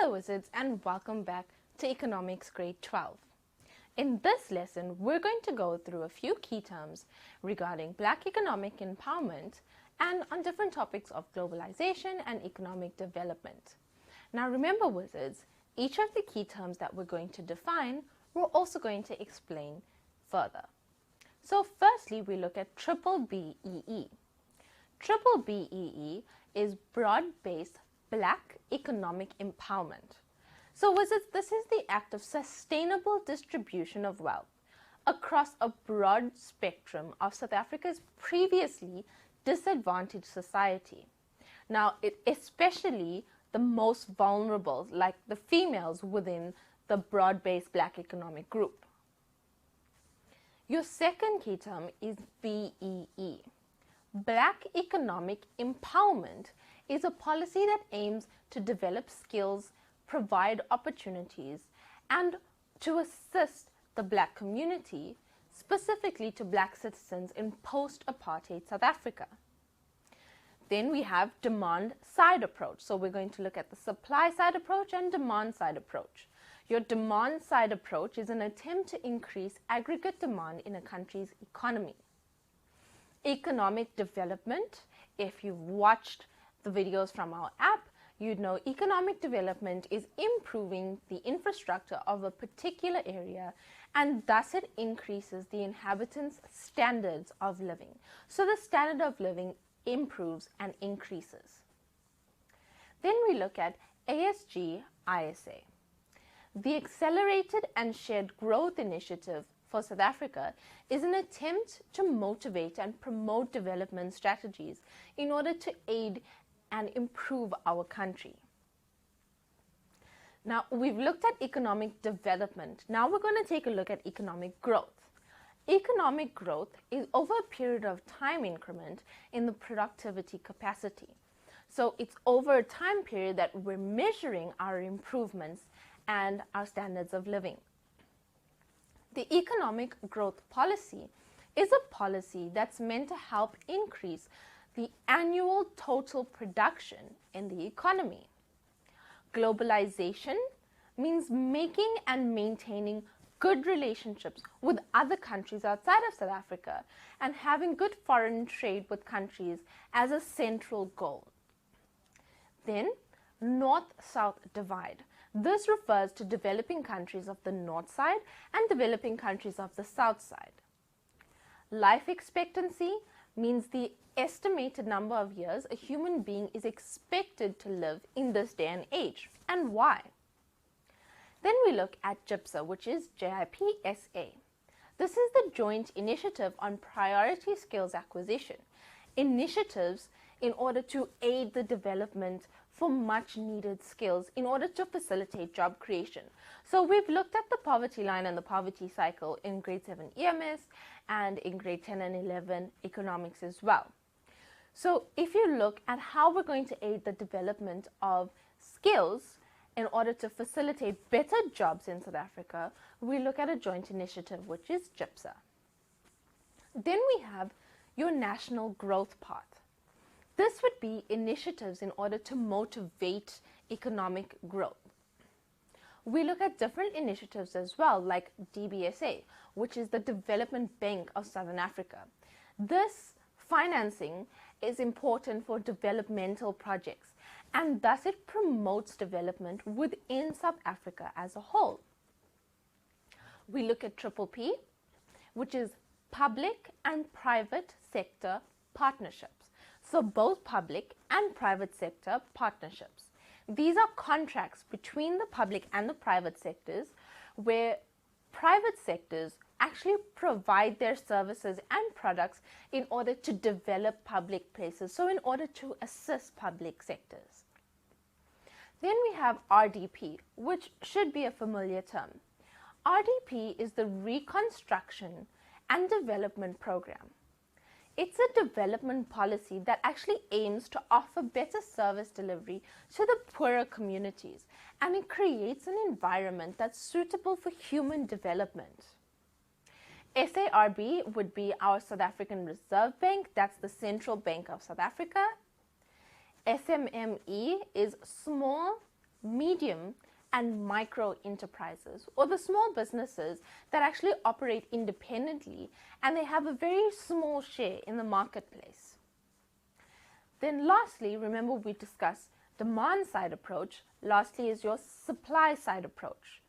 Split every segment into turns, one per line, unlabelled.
Hello Wizards and welcome back to Economics Grade 12. In this lesson, we're going to go through a few key terms regarding Black economic empowerment and on different topics of globalization and economic development. Now remember Wizards, each of the key terms that we're going to define, we're also going to explain further. So firstly, we look at triple BEE. Triple BEE is broad-based Black economic empowerment. So Wizards, this is the act of sustainable distribution of wealth across a broad spectrum of South Africa's previously disadvantaged society. Now, especially the most vulnerable, like the females within the broad-based Black economic group. Your second key term is BEE. Black economic empowerment is a policy that aims to develop skills, provide opportunities, and to assist the Black community, specifically to Black citizens in post-apartheid South Africa. Then we have demand-side approach. So we're going to look at the supply-side approach and demand-side approach. Your demand-side approach is an attempt to increase aggregate demand in a country's economy. Economic development, if you've watched the videos from our app, you'd know economic development is improving the infrastructure of a particular area, and thus it increases the inhabitants' standards of living. So the standard of living improves and increases. Then we look at ASG-ISA. The Accelerated and Shared Growth Initiative for South Africa is an attempt to motivate and promote development strategies in order to aid and improve our country. Now, we've looked at economic development. Now we're going to take a look at economic growth. Economic growth is over a period of time increment in the productivity capacity. So it's over a time period that we're measuring our improvements and our standards of living. The economic growth policy is a policy that's meant to help increase the annual total production in the economy. Globalization means making and maintaining good relationships with other countries outside of South Africa and having good foreign trade with countries as a central goal. Then, North-South divide. This refers to developing countries of the north side and developing countries of the south side. Life expectancy means the estimated number of years a human being is expected to live in this day and age, and why. Then we look at GIPSA, which is JIPSA. This is the Joint Initiative on Priority Skills Acquisition, initiatives in order to aid the development for much needed skills in order to facilitate job creation. So we've looked at the poverty line and the poverty cycle in grade 7 EMS and in grade 10 and 11 economics as well. So if you look at how we're going to aid the development of skills in order to facilitate better jobs in South Africa, we look at a joint initiative, which is GIPSA. Then we have your national growth path. This would be initiatives in order to motivate economic growth. We look at different initiatives as well, like DBSA, which is the Development Bank of Southern Africa. This financing is important for developmental projects, and thus it promotes development within South Africa as a whole. We look at Triple P, which is public and private sector partnerships. So both public and private sector partnerships. These are contracts between the public and the private sectors where private sectors actually provide their services and products in order to develop public places, so in order to assist public sectors. Then we have RDP, which should be a familiar term. RDP is the Reconstruction and Development Program. It's a development policy that actually aims to offer better service delivery to the poorer communities, and it creates an environment that's suitable for human development. SARB would be our South African Reserve Bank, that's the Central Bank of South Africa. SMME is Small medium, and micro enterprises, or the small businesses that actually operate independently and they have a very small share in the marketplace. Then lastly, remember we discussed demand side approach. Lastly is your supply side approach.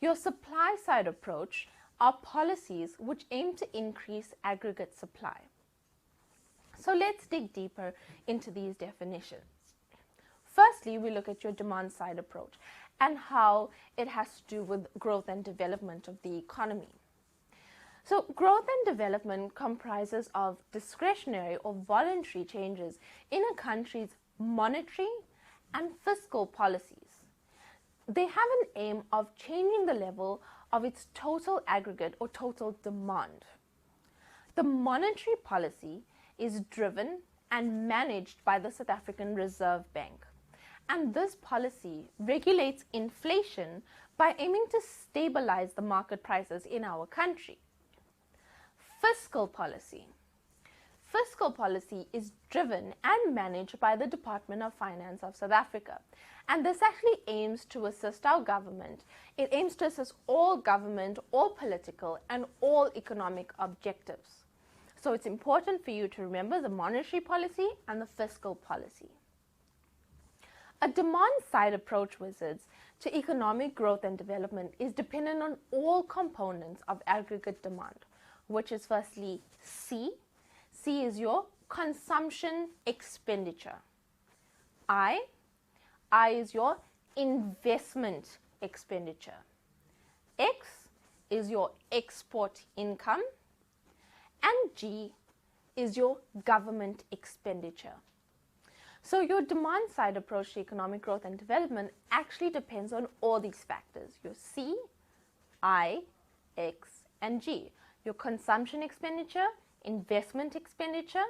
Your supply side approach are policies which aim to increase aggregate supply. So let's dig deeper into these definitions. Firstly, we look at your demand side approach and how it has to do with growth and development of the economy. So growth and development comprises of discretionary or voluntary changes in a country's monetary and fiscal policies. They have an aim of changing the level of its total aggregate or total demand. The monetary policy is driven and managed by the South African Reserve Bank. And this policy regulates inflation by aiming to stabilize the market prices in our country. Fiscal policy. Fiscal policy is driven and managed by the Department of Finance of South Africa. And this actually aims to assist our government. It aims to assist all government, all political, and all economic objectives. So it's important for you to remember the monetary policy and the fiscal policy. A demand-side approach, wizards, to economic growth and development is dependent on all components of aggregate demand, which is firstly C. C is your consumption expenditure. I is your investment expenditure. X is your export income. And G is your government expenditure. So your demand side approach to economic growth and development actually depends on all these factors, your C, I, X, and G. Your consumption expenditure, investment expenditure,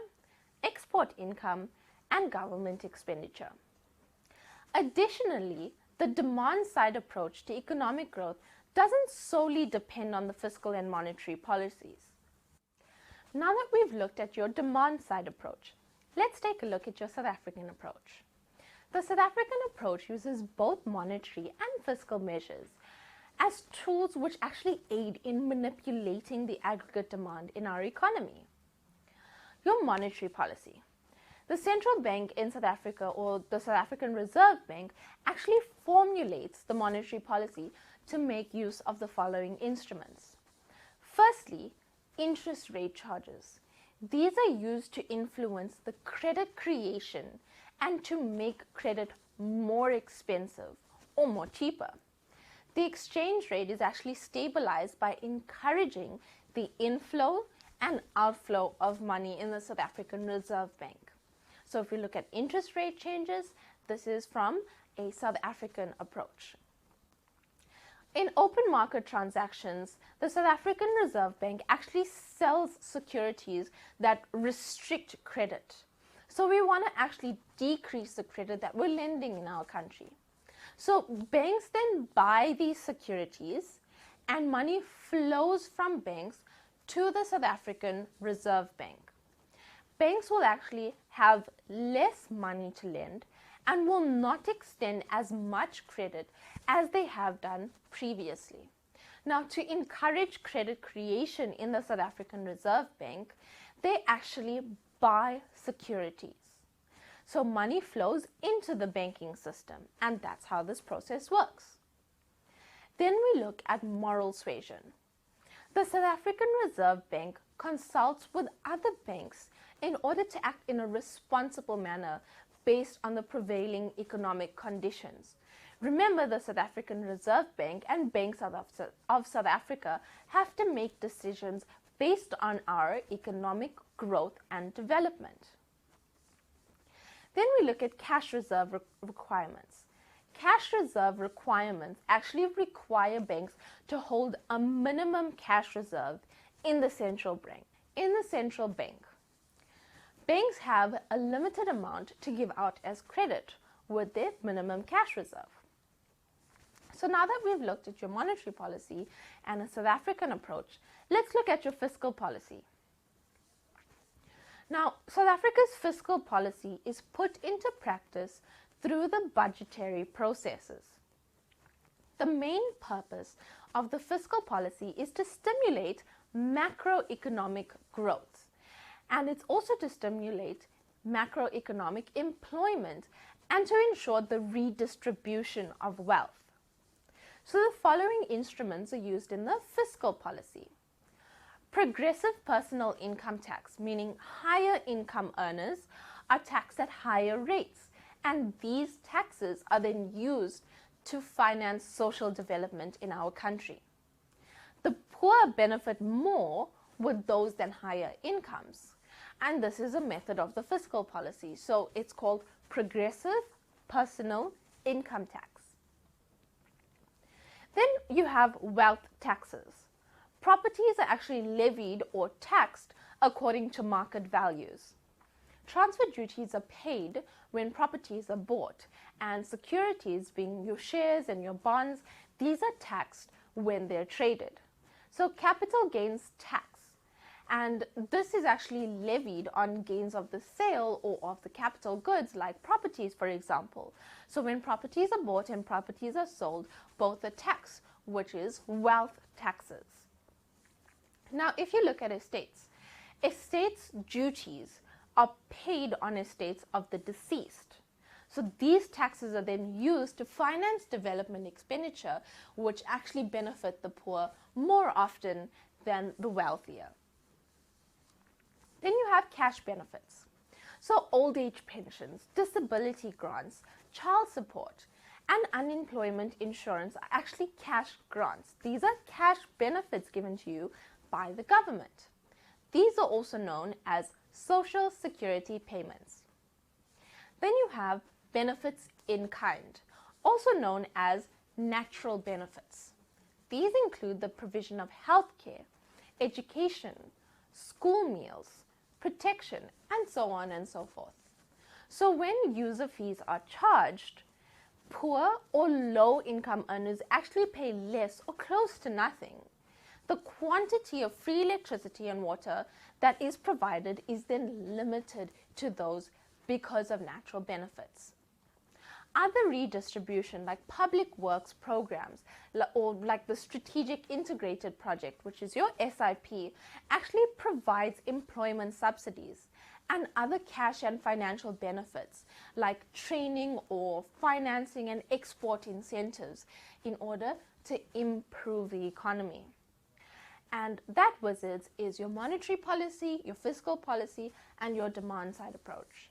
export income, and government expenditure. Additionally, the demand side approach to economic growth doesn't solely depend on the fiscal and monetary policies. Now that we've looked at your demand side approach, let's take a look at your South African approach. The South African approach uses both monetary and fiscal measures as tools which actually aid in manipulating the aggregate demand in our economy. Your monetary policy. The central bank in South Africa, or the South African Reserve Bank, actually formulates the monetary policy to make use of the following instruments. Firstly, interest rate charges. These are used to influence the credit creation and to make credit more expensive or more cheaper. The exchange rate is actually stabilized by encouraging the inflow and outflow of money in the South African Reserve Bank. So if we look at interest rate changes, this is from a South African approach. In open market transactions, the South African Reserve Bank actually sells securities that restrict credit. So we want to actually decrease the credit that we're lending in our country. So banks then buy these securities and money flows from banks to the South African Reserve Bank. Banks will actually have less money to lend and will not extend as much credit as they have done previously. Now, to encourage credit creation in the South African Reserve Bank, they actually buy securities. So money flows into the banking system, and that's how this process works. Then we look at moral suasion. The South African Reserve Bank consults with other banks in order to act in a responsible manner based on the prevailing economic conditions. Remember, the South African Reserve Bank and banks of South Africa have to make decisions based on our economic growth and development. Then we look at cash reserve requirements. Cash reserve requirements actually require banks to hold a minimum cash reserve in the central bank. Banks have a limited amount to give out as credit with their minimum cash reserve. So now that we've looked at your monetary policy and a South African approach, let's look at your fiscal policy. Now, South Africa's fiscal policy is put into practice through the budgetary processes. The main purpose of the fiscal policy is to stimulate macroeconomic growth, and it's also to stimulate macroeconomic employment and to ensure the redistribution of wealth. So the following instruments are used in the fiscal policy. Progressive personal income tax, meaning higher income earners are taxed at higher rates, and these taxes are then used to finance social development in our country. The poor benefit more with those than higher incomes, and this is a method of the fiscal policy, so it's called progressive personal income tax. Then you have wealth taxes. Properties are actually levied or taxed according to market values. Transfer duties are paid when properties are bought, and securities, being your shares and your bonds, these are taxed when they're traded. So capital gains tax, and this is actually levied on gains of the sale or of the capital goods like properties, for example. So when properties are bought and properties are sold, both are taxed, which is wealth taxes. Now, if you look at estates, estates duties are paid on estates of the deceased. So these taxes are then used to finance development expenditure, which actually benefit the poor more often than the wealthier. Then you have cash benefits. So old age pensions, disability grants, child support, and unemployment insurance are actually cash grants. These are cash benefits given to you by the government. These are also known as social security payments. Then you have benefits in kind, also known as natural benefits. These include the provision of health care, education, school meals, protection, and so on and so forth. So when user fees are charged, poor or low income earners actually pay less or close to nothing. The quantity of free electricity and water that is provided is then limited to those because of natural benefits. Other redistribution, like public works programs or like the Strategic Integrated Project, which is your SIP, actually provides employment subsidies and other cash and financial benefits like training or financing and export incentives in order to improve the economy. And that, wizards, is your monetary policy, your fiscal policy, and your demand side approach.